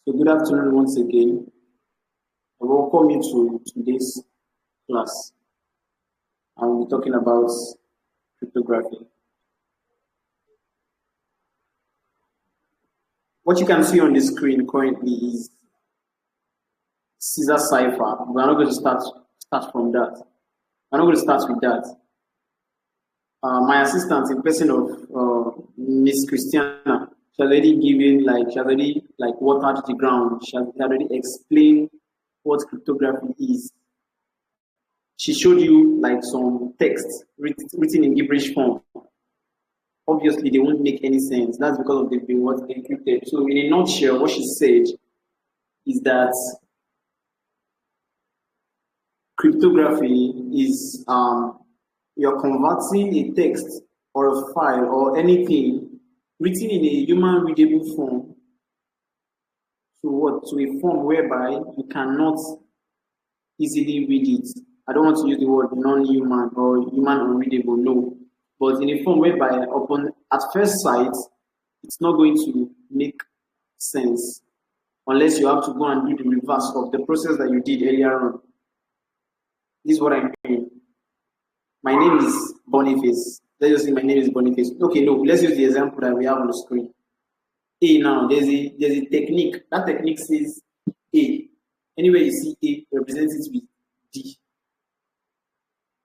So good afternoon once again. I welcome you to today's class. I will be talking about cryptography. What you can see on the screen currently is Caesar cipher. We are not going to start from that. I'm not going to start with that. My assistant, in person of Miss Christiana, she has already watered the ground. She has already explained what cryptography is. She showed you like some text written in gibberish form. Obviously, they won't make any sense. That's because of the what's encrypted. So, in a nutshell, what she said is that cryptography is you're converting a text or a file or anything written in a human readable form to a form whereby you cannot easily read it. I don't want to use the word non-human or human unreadable, no. But in a form whereby at first sight, it's not going to make sense unless you have to go and do the reverse of the process that you did earlier on. This is what I mean. My name is Boniface. Let's just say my name is Boniface. Okay, no, let's use the example that we have on the screen. A now, there's a technique. That technique says A. Anywhere you see A, represent it with D.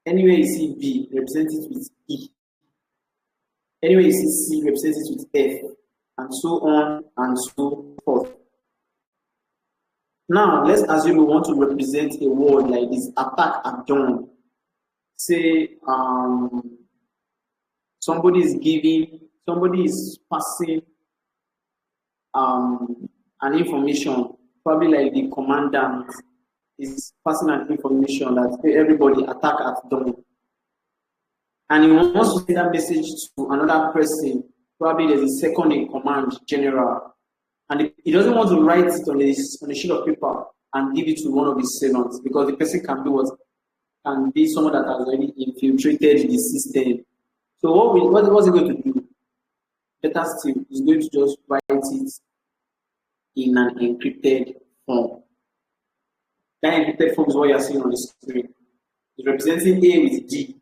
Anywhere you see B, represent it with E. Anywhere you see C, represent it with F. And so on and so forth. Now, let's assume we want to represent a word like this, attack at dawn. Say somebody is passing an information, probably like the commandant is passing an information that everybody attack at dawn. And he wants to send that message to another person, probably there's a second in command general. And he doesn't want to write it on a sheet of paper and give it to one of his servants because the person can do what? Can be someone that has already infiltrated the system. So what's he going to do? Better still, he's going to just write it in an encrypted form. That encrypted form is what you're seeing on the screen. It's representing A with D,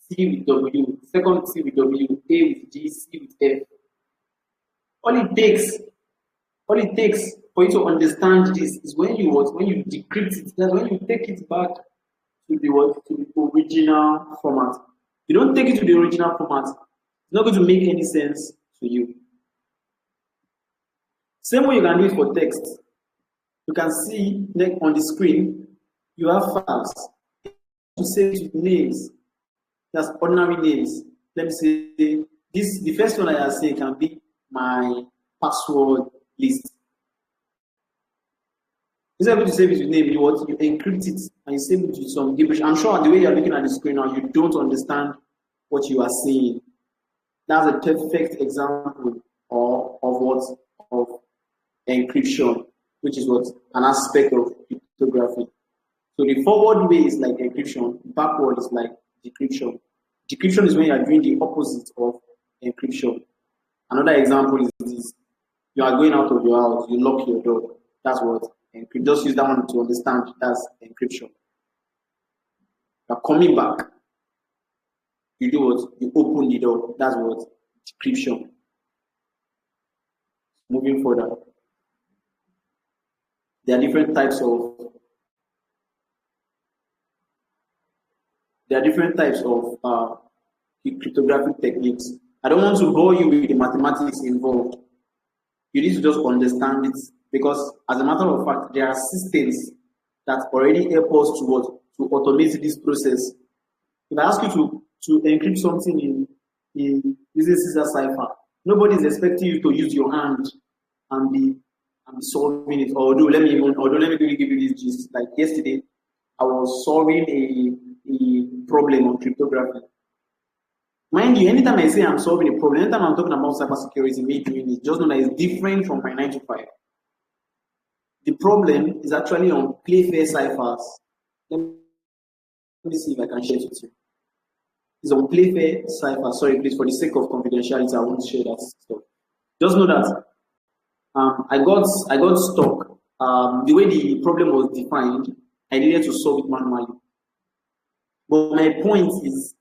C with W, second C with W, A with D, C with F. All it takes for you to understand this is when you decrypt it, that's when you take it back to the original format. If you don't take it to the original format, it's not going to make any sense to you. Same way you can do it for text. You can see on the screen, you have files. To say with names, that's ordinary names. Let me say the first one I say can be my password list. Instead of to save it with name, you encrypt it and you save it with some gibberish. I'm sure the way you're looking at the screen now, you don't understand what you are saying. That's a perfect example of encryption, which is an aspect of cryptography. So the forward way is like encryption, backward is like decryption. Decryption is when you are doing the opposite of encryption. Another example is this. You are going out of your house, you lock your door. That's what encryption. Just use that one to understand that's encryption. You are coming back. You do what? You open the door. That's what? Decryption. Moving further. There are different types of cryptographic techniques. I don't want to bore you with the mathematics involved. You need to just understand it because, as a matter of fact, there are systems that already help us to automate this process. If I ask you to encrypt something in using Caesar cipher, nobody is expecting you to use your hand and be solving it. Although let me give you this gist. Like yesterday, I was solving a problem on cryptography. Mind you, anytime I say I'm solving a problem, anytime I'm talking about cybersecurity, me doing it, just know that it's different from my 9 to 5. The problem is actually on Playfair ciphers. Let me see if I can share it with you. It's on Playfair ciphers. Sorry, please, for the sake of confidentiality, I won't share that stuff. Just know that I got stuck. The way the problem was defined, I needed to solve it manually. But my point is,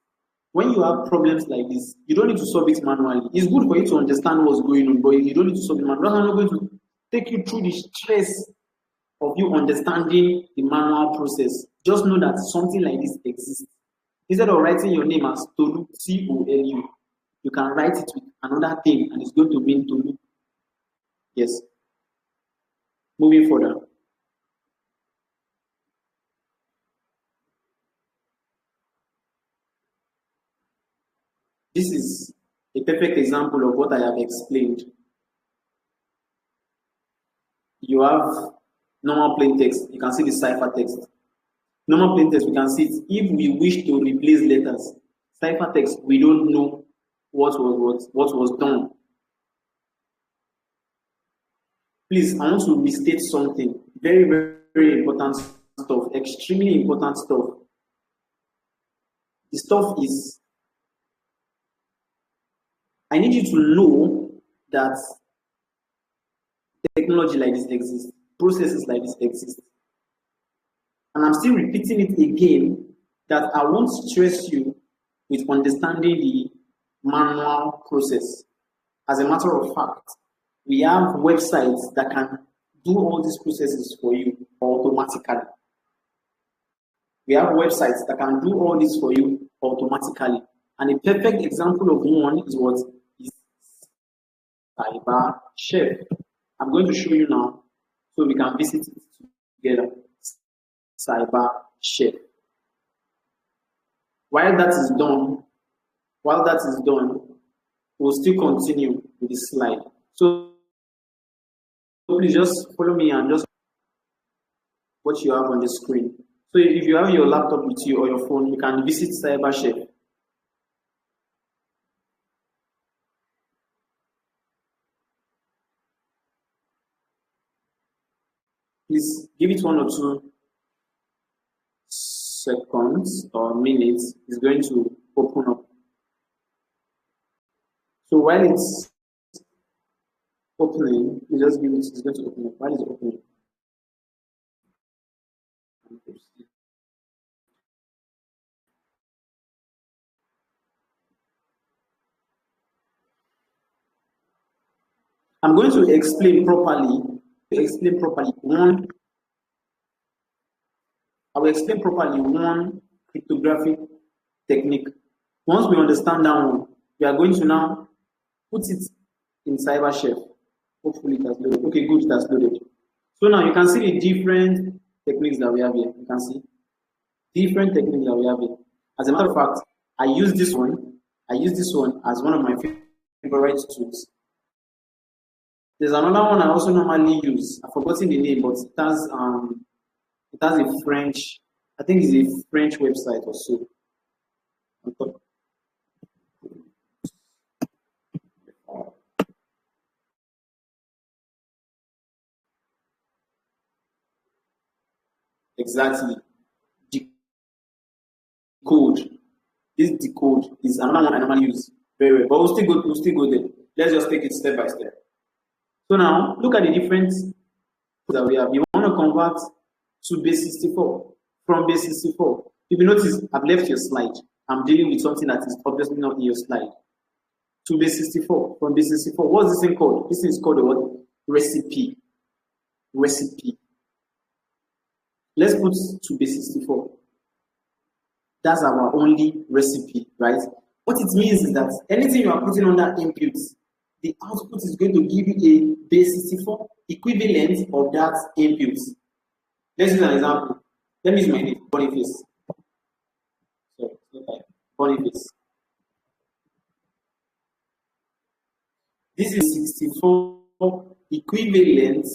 when you have problems like this, you don't need to solve it manually. It's good for you to understand what's going on, but you don't need to solve it manually. I'm not going to take you through the stress of you understanding the manual process. Just know that something like this exists. Instead of writing your name as Tolu, Tolu, you can write it with another thing and it's going to mean Tolu. Yes. Moving further. This is a perfect example of what I have explained. You have normal plain text. You can see the ciphertext. Normal plain text, we can see it. If we wish to replace letters, ciphertext, we don't know what was done. Please, I want to restate something. Very, very, very important stuff. Extremely important stuff. The stuff is, I need you to know that technology like this exists, processes like this exist. And I'm still repeating it again that I won't stress you with understanding the manual process. As a matter of fact, we have websites that can do all these processes for you automatically. We have websites that can do all this for you automatically. And a perfect example of one is what is Cybersecurity. I'm going to show you now so we can visit it together. Cybersecurity. While that is done, we'll still continue with the slide. So please just follow me and just what you have on the screen. So if you have your laptop with you or your phone, you can visit Cybersecurity. Please give it 1 or 2 seconds or minutes. It's going to open up. So while it's opening, you just give it, it's going to open up. While it's opening, I'm going to explain properly. I will explain properly one cryptographic technique. Once we understand that one, we are going to now put it in Cybersecurity. Hopefully it has loaded. Okay, good, it has loaded. So now you can see the different techniques that we have here. You can see different techniques that we have here. As a matter of fact, I use this one as one of my favorite tools. There's another one I also normally use. I've forgotten the name, but it has a French, I think it's a French website or so. Exactly. Decode. This decode is another one I normally use very well. But we'll still go there. Let's just take it step by step. So now look at the difference that we have. You want to convert to base 64 from base 64. If you notice, I've left your slide. I'm dealing with something that is obviously not in your slide. To base 64 from base 64. What's this thing called? This is called the what? Recipe. Let's put to base 64. That's our only recipe, right? What it means is that anything you are putting under input, the output is going to give you a base 64 equivalent of that input. Let's use an example. Let me use my name, Boniface. Boniface. This is 64 equivalent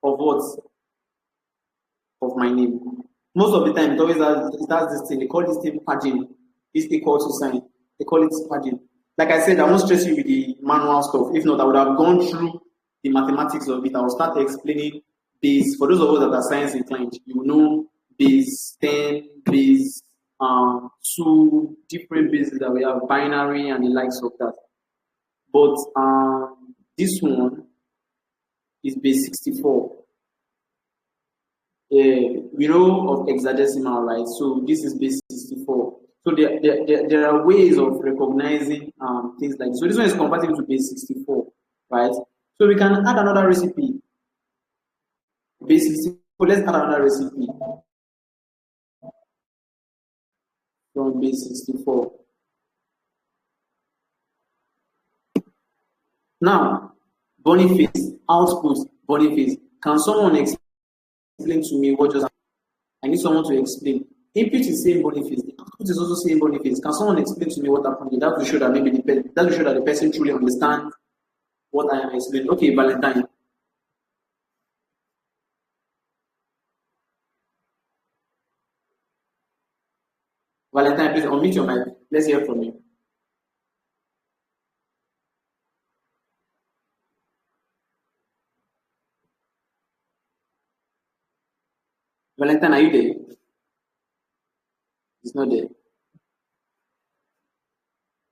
of what? Of my name. Most of the time, it always has this thing. They call this thing padding. This equal to sign. They call it padding. Like I said, I won't stress you with the manual stuff. If not, I would have gone through the mathematics of it. I will start explaining base. For those of us that are science inclined, you know base 10, base 2, different bases that we have, binary and the likes of that. But this one, is base 64. We know of hexadecimal, right? So this is base 64. So there are ways of recognizing things like this. So this one is compatible to base 64, right? So we can add another recipe. Base 64. Let's add another recipe from base 64. Now, Boniface, output, Boniface. Can someone explain to me what just happened? I need someone to explain. Input is saying Boniface, the output is also saying Boniface. Can someone explain to me what happened? That will show that maybe that will show that the person truly understands what I am explaining. Okay, Valentine. Valentine, please unmute your mic. Let's hear from you. Valentine, are you there? He's not there.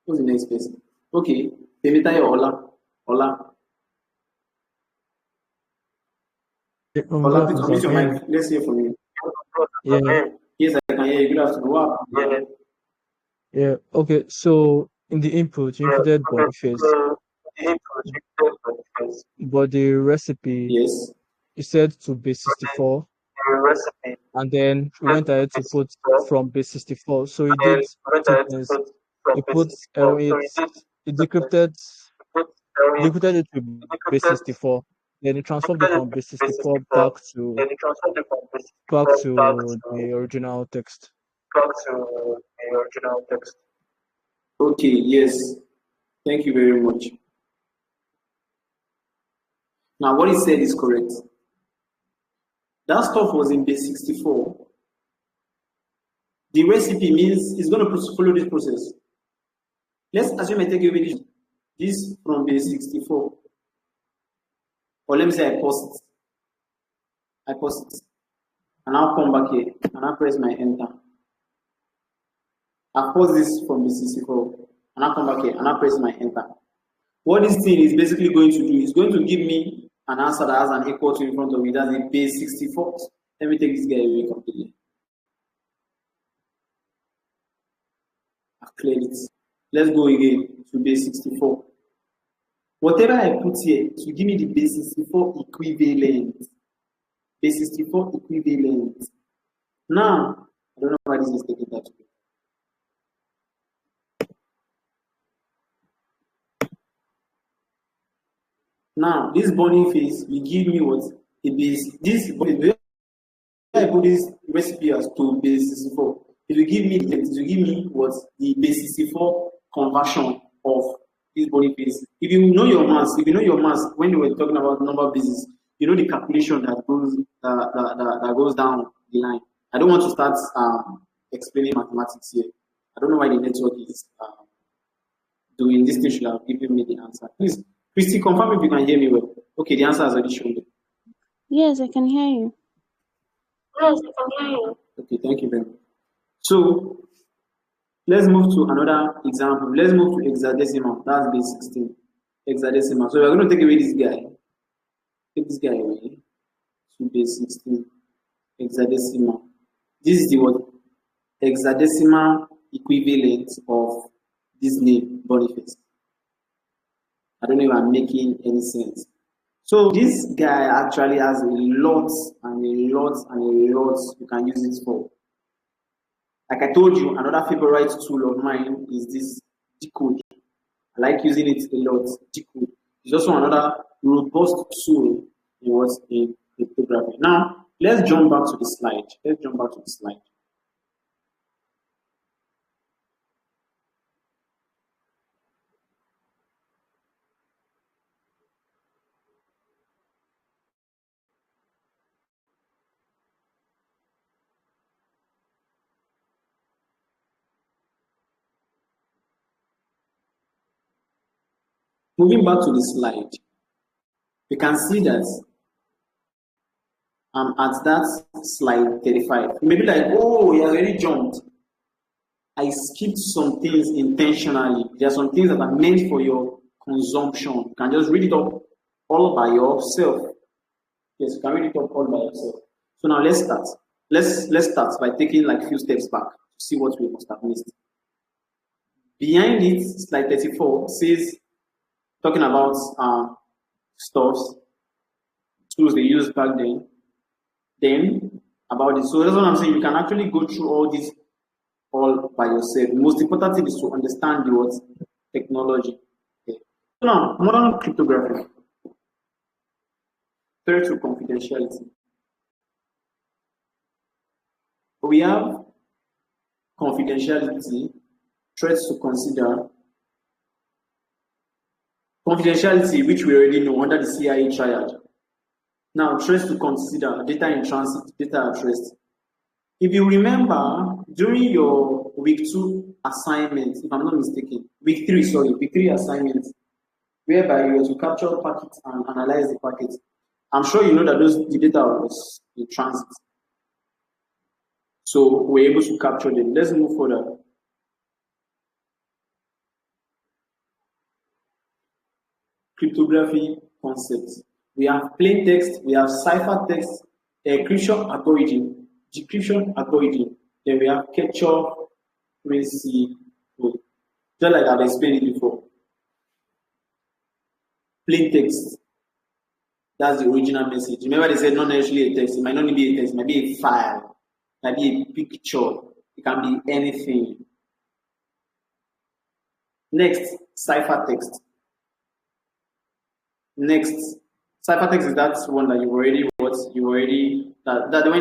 Who's the next person? Okay, Temitayo Ola. Ola. Ola, please unmute your mic. Let's hear from you. Yeah. Yes, I can hear you. Good afternoon. Wow. Yeah. Okay. So in the input, you inputted Boniface, but the recipe Yes. is set to base 64, and then we went ahead to put from base 64. So he did two things. He put it decrypted it to base 64. Then he transformed it from base 64 back to the original text. Okay, yes. Thank you very much. Now, what he said is correct. That stuff was in base 64. The recipe means it's going to follow this process. Let's assume I take away this from base 64. Or let me say I pause it. And I'll come back here and I'll press my enter. I'll pause this from base 64 and I'll come back here and I'll press my enter. What this thing is basically going to do is going to give me an answer that has an equal to in front of it. That's a base 64. Let me take this guy away completely. I've cleared it. Let's go again to base 64. Whatever I put here to give me the base 64 equivalent. Base 64 equivalent. Now, I don't know why this is taking that way. Now, this Boniface will give me what? A base. This Boniface, I put this recipe as to base 64. It will give me what? The base 64 conversion of this Boniface. If you know your maths, when you were talking about number bases, you know the calculation that goes down the line. I don't want to start explaining mathematics here. I don't know why the network is doing this thing. Should have given me the answer. Please, Christy, confirm if you can hear me well. Okay, the answer has already shown you. Yes, I can hear you. Okay, thank you very much. So let's move to another example. Let's move to hexadecimal. That's base 16. Hexadecimal. So we're going to take away this guy. Take this guy away to base 16. Hexadecimal. This is the what? Hexadecimal equivalent of this name, Boniface. I don't know if I'm making any sense. So this guy actually has a lot and a lot and a lot you can use it for. Like I told you, another favorite tool of mine is this decode. I like using it a lot. Decode. It's also another robust tool in cryptography. Now, let's jump back to the slide. Moving back to the slide, you can see that I'm at that slide 35. Maybe like, oh, he has already jumped. I skipped some things intentionally. There are some things that are meant for your consumption. You can just read it up all by yourself. Yes, you can read it up all by yourself. So now let's start. Let's start by taking like a few steps back to see what we must have missed. Behind it, slide 34 says, talking about stuffs, tools they used back then. Then about it. So that's what I'm saying. You can actually go through all this all by yourself. The most important thing is to understand the what technology. Okay. So now, modern cryptography. Threat to confidentiality. We have confidentiality, threats to consider. Confidentiality, which we already know under the CIA triad. Now, threats to consider, data in transit, data at rest. If you remember, during your week 2 assignment, if I'm not mistaken, week 3 assignment, whereby you were to capture packets and analyze the packets, I'm sure you know that the data was in transit. So we're able to capture them. Let's move further. Cryptography concepts. We have plain text, we have ciphertext, encryption algorithm, decryption algorithm, then we have capture receive. Just like I've explained it before. Plain text. That's the original message. Remember they said not necessarily a text, it might not be a text, it might be a file, it might be a picture, it can be anything. Next, ciphertext. Next, ciphertext is that one that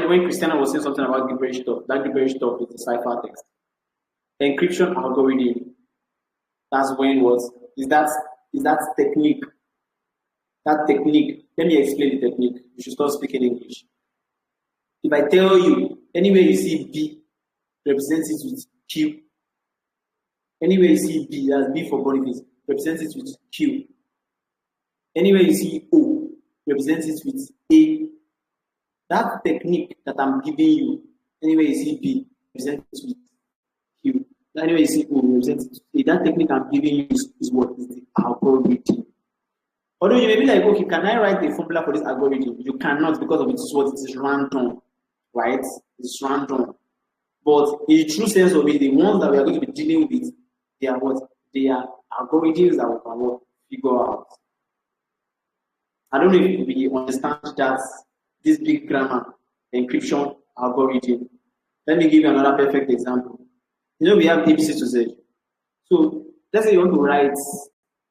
when Christiana was saying something about gibberish stuff, that gibberish stuff is the ciphertext. Encryption algorithm, that's when that technique. That technique, let me explain the technique. You should start speaking English. If I tell you, anywhere you see B, represent it with Q. Anywhere you see B, that's B for Boniface, represent it with Q. Anywhere you see O, represent it with A. That technique that I'm giving you, anywhere you see B, represent it with Q. Anywhere you see O, represent it with A. That technique I'm giving you is what is the algorithm. Although you may be like, okay, can I write a formula for this algorithm? You cannot because of it is random, right? It's random. But in the true sense of it, the ones that we are going to be dealing with, they are what? They are algorithms that we can figure out. I don't know if we understand that this big grammar, encryption algorithm. Let me give you another perfect example. You know, we have ABC to Z. So let's say you want to write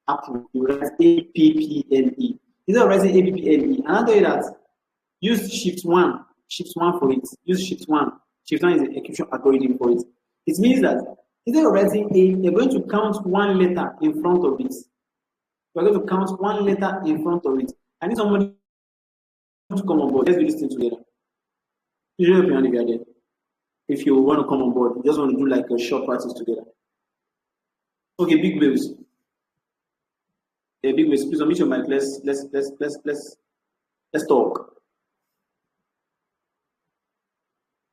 Apple, you write APPLE. Instead of writing APPLE, and I'll tell you that use shift one for it. Use shift one. Shift one is an encryption algorithm for it. It means that instead of writing A, you're going to count one letter in front of it. You're going to count one letter in front of it. I need somebody to come on board. Let's do this thing together. You raise up your hand if you're there. If you want to come on board, you just want to do like a short practice together. Okay, big waves. Big waves. Please unmute your mic. Let's talk.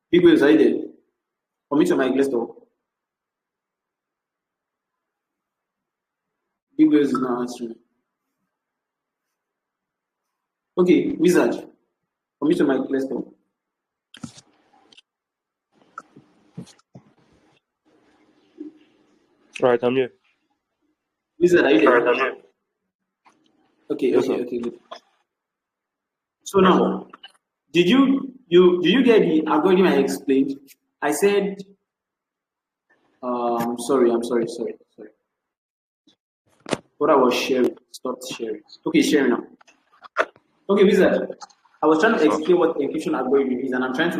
Big waves, are you there? Unmute your mic. Let's talk. Big waves is not answering. Okay, Wizard. Unmute your mic. Let's talk. Right, I'm here. Wizard, are you there? Right, I'm here. Okay, Yes, okay. Good. So now, did you get the algorithm I explained? I said, I'm sorry. What I was sharing, stopped sharing. Okay, sharing now. Okay, Wizard. I was trying to explain what encryption algorithm is, and I'm trying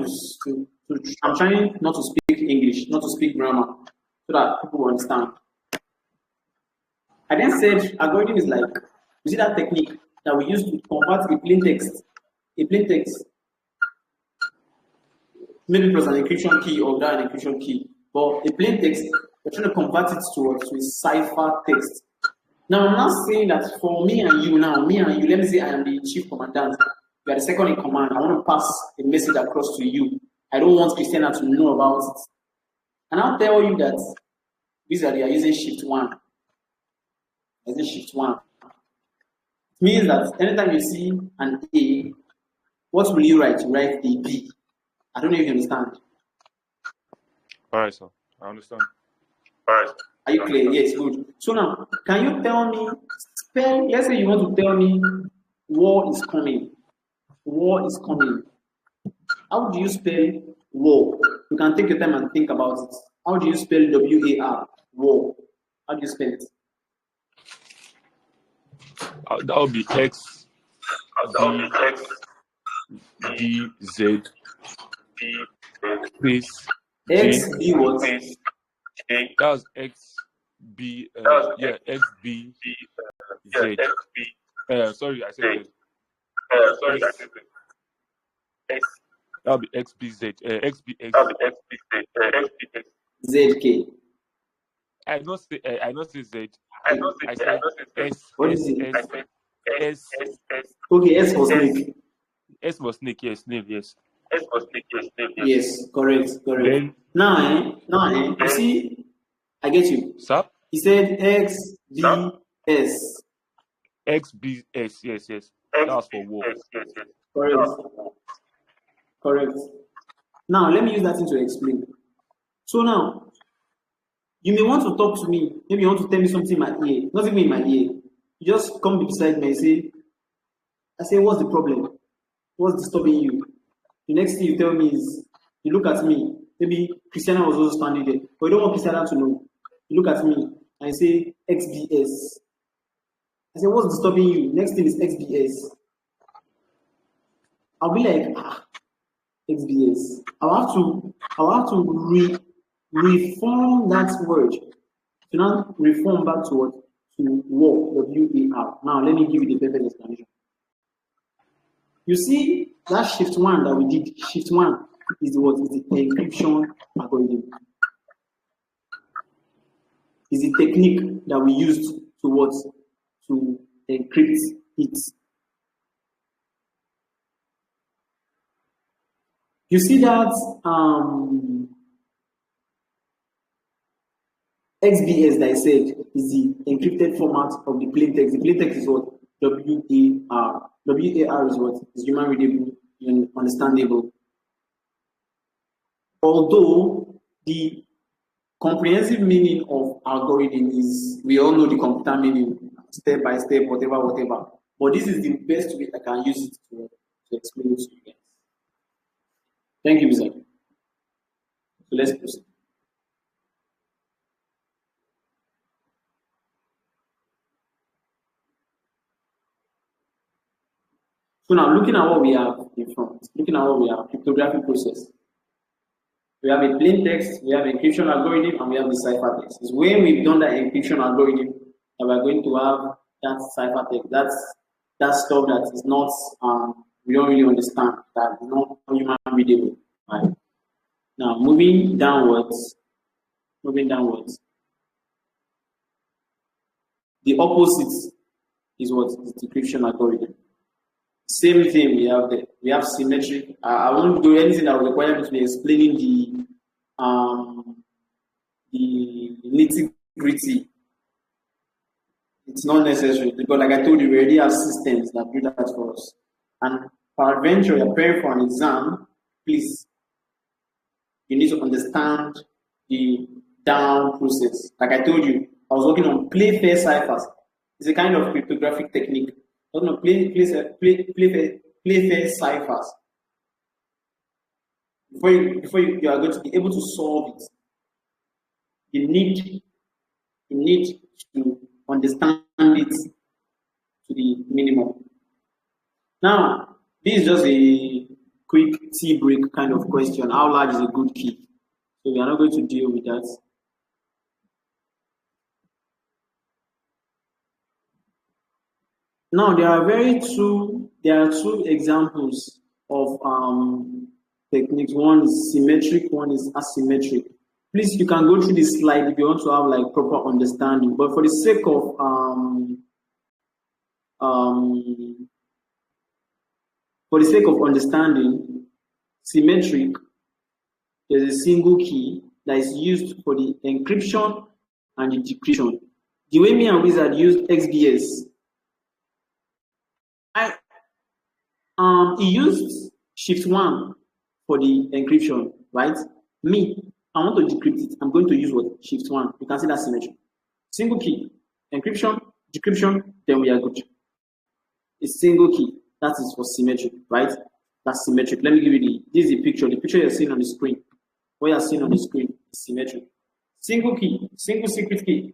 I'm trying not to speak English, not to speak grammar, so that people will understand. I then said algorithm is like, you see that technique that we use to convert a plain text, maybe it was an encryption key or without an encryption key, but a plain text, we're trying to convert it to a cipher text. Now, I'm not saying that for me and you, let me say I am the chief commandant, you are the second in command, I want to pass a message across to you. I don't want Christiana to know about it. And I'll tell you that Wizard, you are using shift one. It means that anytime you see an A, what will you write? You write the B. I don't know if you understand. All right, sir. I understand. Are you clear? Yes, good. So now, can you tell me, let's say you want to tell me war is coming. War is coming. How do you spell war? You can take your time and think about it. How do you spell W-A-R? War. How do you spell it? That would be X B Z space X B what? That was X B X B Z. Sorry, I said Z. That would be X B Z. X B X. ZK. I not say Z. I said S. What is it? S. Okay, S for snake. S for snake. Yes, snake. Yes. Yes, correct. Then, now, you see, I get you. Sir? He said X B S. X B S. Yes. That was for war. Correct. Now let me use that thing to explain. So now, you may want to talk to me. Maybe you want to tell me something in my ear. Not even in my ear. You just come beside me and say, what's the problem? What's disturbing you? The next thing you tell me is, you look at me. Maybe Christiana was also standing there, but you don't want Christiana to know. You look at me and you say XBS. I say, what's disturbing you? Next thing is XBS. I'll be like, XBS. I'll have to reform that word. So now reform back to what? To war, W-A-R. Now let me give you the perfect explanation. You see that shift 1 that we did, shift 1 is what? Is the encryption algorithm. Is the technique that we used to what? To encrypt it. You see that XBS that I said is the encrypted format of the plain text. The plain text is what? W-A-R. W-A-R is what? Is human readable and understandable. Although the comprehensive meaning of algorithm is, we all know the computer meaning, step by step, whatever. But this is the best way I can use it to explain it to you guys. Thank you, Mr. So let's proceed. So now looking at what we have in front, cryptography process. We have a plain text, we have encryption algorithm, and we have the ciphertext. It's when we've done that encryption algorithm that we're going to have that ciphertext. That's stuff that is not we don't really understand, that is not human readable. Right? Now moving downwards. The opposite is what? The decryption algorithm. Same thing we have there. We have symmetric. I won't do anything that will require me to be explaining the nitty-gritty. It's not necessary because, like I told you, we already have systems that do that for us. And peradventure, you're preparing for an exam, please, you need to understand the down process. Like I told you, I was working on play fair ciphers. It's a kind of cryptographic technique. Play fair ciphers. Before you are going to be able to solve it, you need to understand it to the minimum. Now, this is just a quick tea break kind of question. How large is a good key? So we are not going to deal with that. Now there are two examples of techniques. One is symmetric, one is asymmetric. Please, you can go through this slide if you want to have like proper understanding. But for the sake of understanding, symmetric, there's a single key that is used for the encryption and the decryption. The way me and Wizard use XBS, He used shift 1 for the encryption, right? Me, I want to decrypt it. I'm going to use what? Shift 1. You can see that symmetric. Single key, encryption, decryption, then we are good. A single key, that is for symmetric, right? That's symmetric. Let me give you this is the picture. The picture you're seeing on the screen. What you're seeing on the screen is symmetric. Single key, single secret key.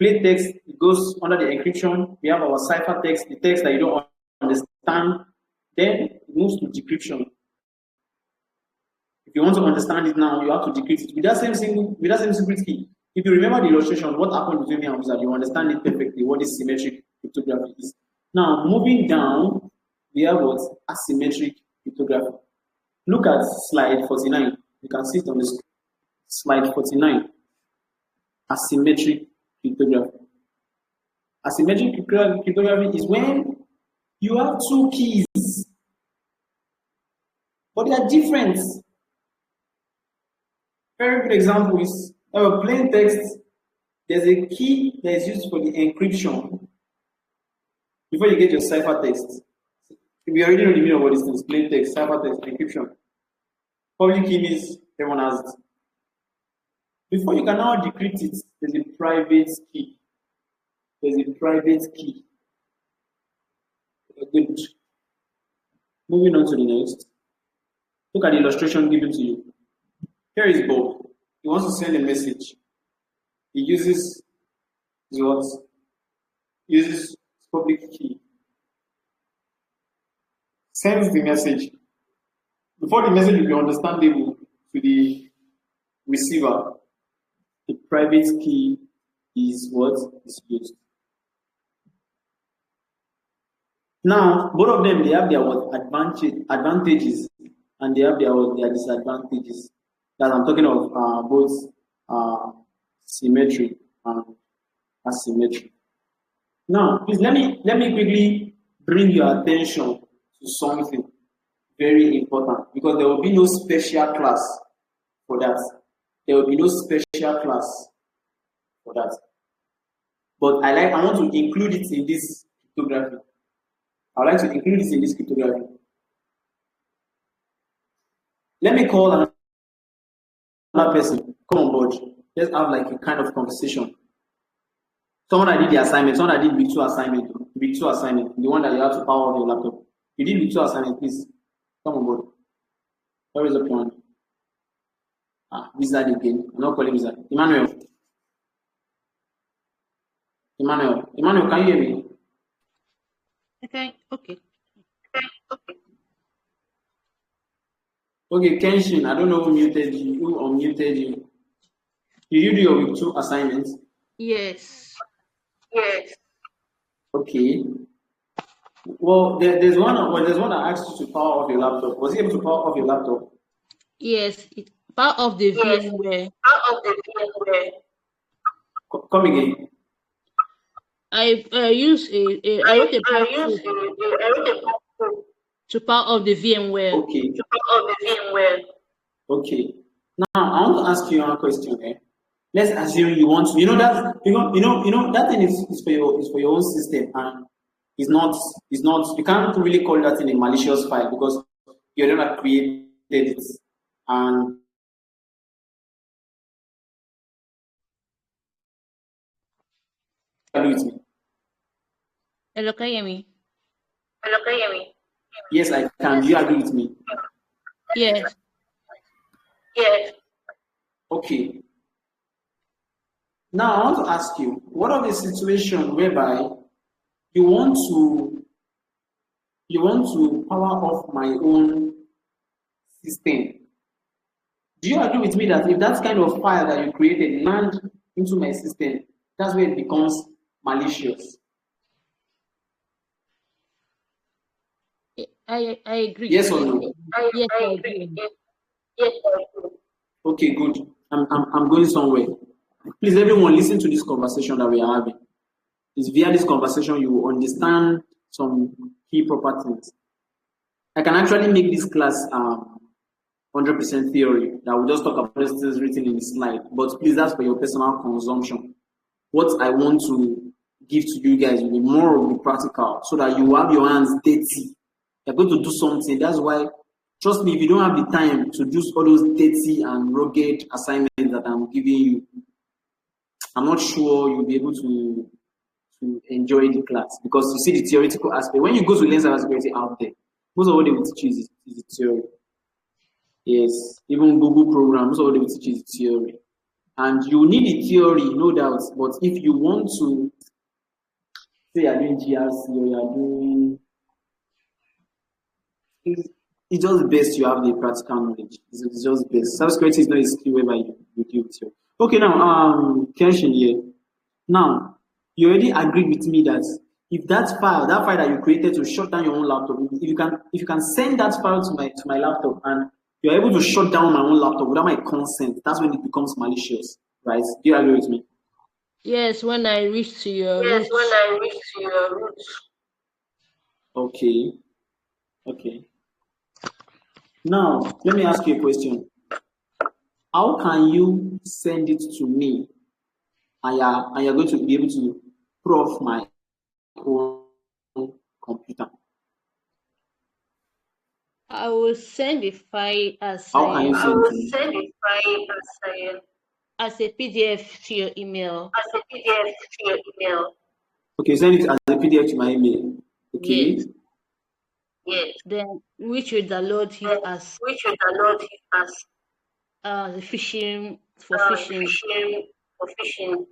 Plain text, it goes under the encryption. We have our cipher text, the text that you don't understand. Then it moves to decryption. If you want to understand it now, you have to decrypt it with that same secret key. If you remember the illustration, what happened between me and Wizard, you understand it perfectly, what is symmetric cryptography is. Now, moving down, we have what? Asymmetric cryptography. Look at slide 49. You can see it on the screen. Slide 49. Asymmetric cryptography. Asymmetric cryptography is when you have two keys, but they are different. Very good example is a plain text. There's a key that is used for the encryption before you get your cipher text. We already know the meaning of what this is: plain text, cipher text, encryption. Public key means everyone has it. Before you can now decrypt it, there's a private key. There's a private key. Good. Moving on to the next. Look at the illustration given to you. Here is Bob. He wants to send a message. He uses what? Uses public key. Sends the message. Before the message will be understandable to the receiver, the private key is what is used. Now, both of them, they have their what advantages and they have their disadvantages. That I'm talking of both symmetric and asymmetric. Now, please let me quickly bring your attention to something very important, because there will be no special class for that. There will be no special class for that. But I want to include it in this cryptography. I would like to include this in this cryptography. Let me call another person. Come on board. Let's have like a kind of conversation. Someone that did the assignment, someone that did week 2 assignment, the one that you have to power off your laptop. You did week 2 assignment, please. Come on board. Where is the point? Wizard again. I'm not calling Wizard. Emmanuel, can you hear me? Okay. Okay, Kenshin, I don't know who muted you, who unmuted you. Did you do your week 2 assignments? Yes. Okay. Well, there's one that asked you to power off your laptop. Was he able to power off your laptop? Yes. It's part of the VMware. Come again. I wrote a password to part of the VMware. Okay. Now I want to ask you one question. Let's assume you want to. You know that thing is for your own system, and it's not. You can't really call that in a malicious file because you're not created it. And with me. Hello, can you hear me? Yes, I can. Do you agree with me? Yes. Okay. Now I want to ask you, what are the situations whereby you want to power off my own system? Do you agree with me that if that kind of file that you created land into my system, that's where it becomes malicious? I agree. Yes or no? Yes, I agree. Okay, good. I'm going somewhere. Please, everyone, listen to this conversation that we are having. It's via this conversation you will understand some key properties. I can actually make this class 100% theory. That will just talk about things written in the slide. But please, that's for your personal consumption. What I want to give to you guys will be more of the practical, so that you have your hands dirty You're going to do something. That's why, trust me, if you don't have the time to do all those dirty and rugged assignments that I'm giving you, I'm not sure you'll be able to enjoy the class, because you see the theoretical aspect. When you go to learn cybersecurity out there, most of what they will teach you is the theory. Yes, even Google programs, most of what they will teach you is theory. And you need the theory, no doubt. But if you want to, say you're doing GRC or you're doing, it's just best you have the practical knowledge. It's just best. Cybersecurity is not a skill whereby you deal with you. Okay, now, Kenshin here. Now, you already agreed with me that if that file that you created to shut down your own laptop, if you can send that file to my laptop and you're able to shut down my own laptop without my consent, that's when it becomes malicious, right? Do you agree with me? Yes, when I reach to your Yes, root. when I reach to your root. Okay. Okay. Now, let me ask you a question. How can you send it to me and you're going to be able to proof my own computer? I will send the file as How can you I send it will to me? send the file as a PDF to your email. as a PDF to your email. Okay, send it as a PDF to my email. Okay. Yes. Yes. Then which will download it as Which will download it as the phishing for phishing. phishing.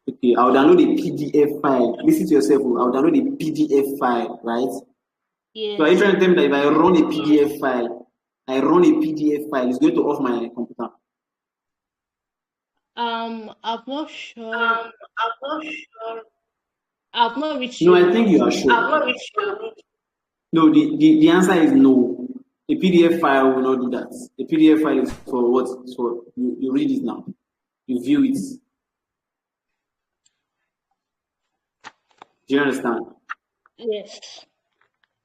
Okay, I'll download a PDF file. Listen to yourself. I'll download a PDF file, right? Yes. So are you trying to tell me that if I run a PDF file, it's going to off my computer? I'm not sure. I'm not sure. I've not reached No, your I think you are sure. I've not reached your root. No, the answer is no. A PDF file will not do that. A PDF file is for what? So you read it now. You view it. Do you understand? Yes.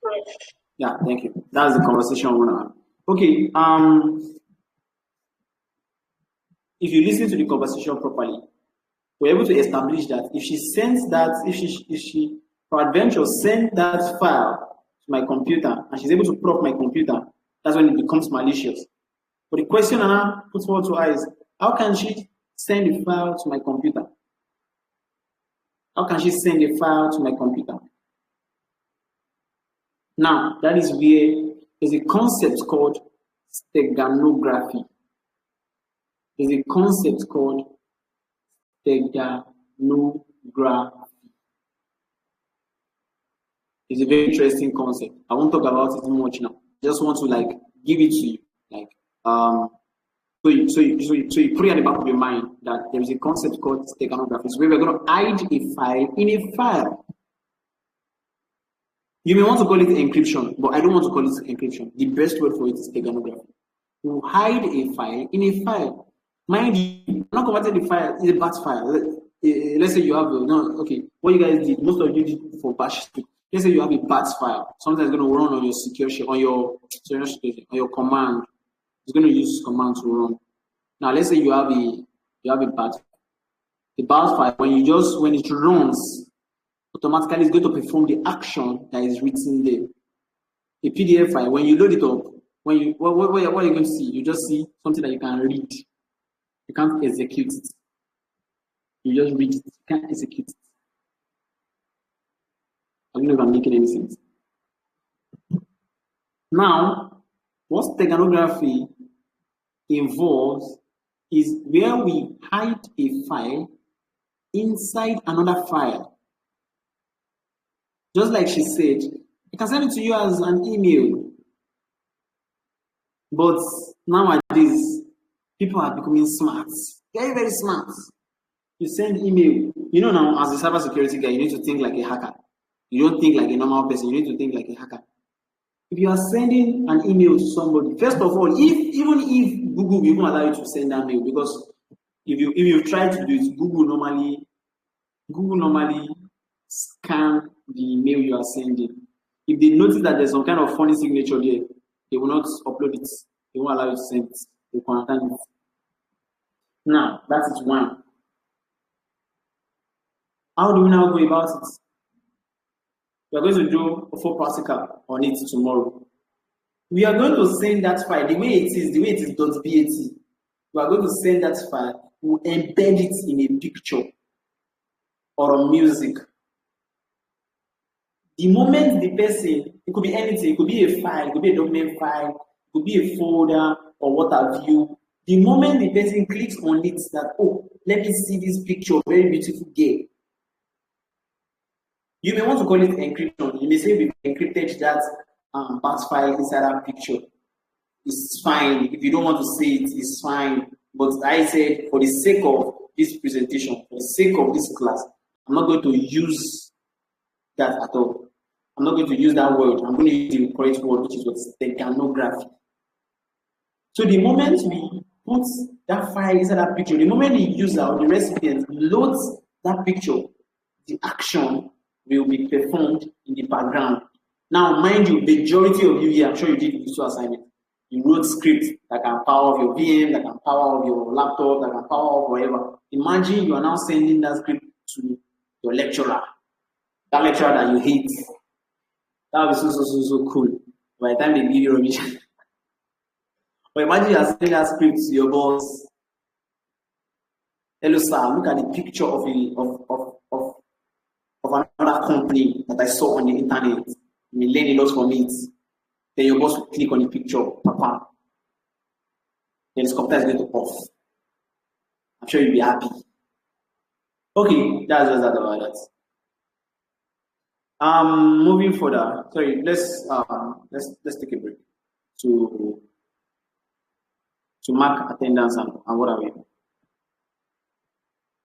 Yes. Yeah, thank you. That's the conversation we're gonna have. Okay. If you listen to the conversation properly, we're able to establish that if she peradventure sends that file to my computer and she's able to prop my computer, that's when it becomes malicious. But the question Anna puts forward to her is, how can she send a file to my computer? How can she send a file to my computer? Now, that is where there's a concept called steganography. There's a concept called steganography. It's a very interesting concept. I won't talk about it much now. I just want to give it to you. So you put it at the back of your mind that there is a concept called steganography. So we're going to hide a file in a file. You may want to call it encryption, but I don't want to call it encryption. The best word for it is steganography. You hide a file in a file. Mind you, I'm not converting the file, it's a batch file. Let's say you have what you guys did, most of you did for bash script. Let's say you have a batch file. Something is going to run on your security, on your command. It's going to use command to run. Now let's say you have a batch. The batch file, when it runs, automatically it's going to perform the action that is written there. A PDF file, when you load it up, what are you going to see? You just see something that you can read. You can't execute it. You just read it. You can't execute it. I don't know if I'm making any sense. Now, what steganography involves is where we hide a file inside another file. Just like she said, I can send it to you as an email. But nowadays, people are becoming smart. Very, very smart. You send email. You know now, as a cybersecurity guy, you need to think like a hacker. You don't think like a normal person. You need to think like a hacker. If you are sending an email to somebody, first of all, even if Google will even allow you to send that mail, because if you try to do it, Google normally scan the mail you are sending. If they notice that there's some kind of funny signature there, they will not upload it. They won't allow you to send it. They quarantine it. Now, that is one. How do we now go about it? We are going to do a full practical on it tomorrow. We are going to send that file the way it is .bat. We are going to send that file, we'll embed it in a picture or a music. The moment the person, it could be anything, it could be a file, it could be a document file, it could be a folder or what have you. The moment the person clicks on it, that, oh, let me see this picture, very beautiful girl. You may want to call it encryption. You may say we've encrypted that bat file inside that picture. It's fine. If you don't want to see it, it's fine. But I said, for the sake of this presentation, for the sake of this class, I'm not going to use that at all. I'm not going to use that word. I'm going to use the correct word, which is what steganography. So the moment we put that file inside that picture, the moment the user or the recipient loads that picture, the action will be performed in the background. Now, mind you, majority of you here, I'm sure you did visual assignment. You wrote scripts that can power off your VM, that can power off your laptop, that can power off whatever. Imagine you are now sending that script to your lecturer, that lecturer that you hate. That would be so cool. By the time they give you revision. But imagine you are sending that script to your boss. Hello, sir, look at the picture of another company that I saw on the internet. You learn a lot from it. Then your boss will click on the picture, papa. Then his computer is going to off. I'm sure you'll be happy. Okay, that's just that about that. Moving further. Sorry, let's take a break to mark attendance and what are we.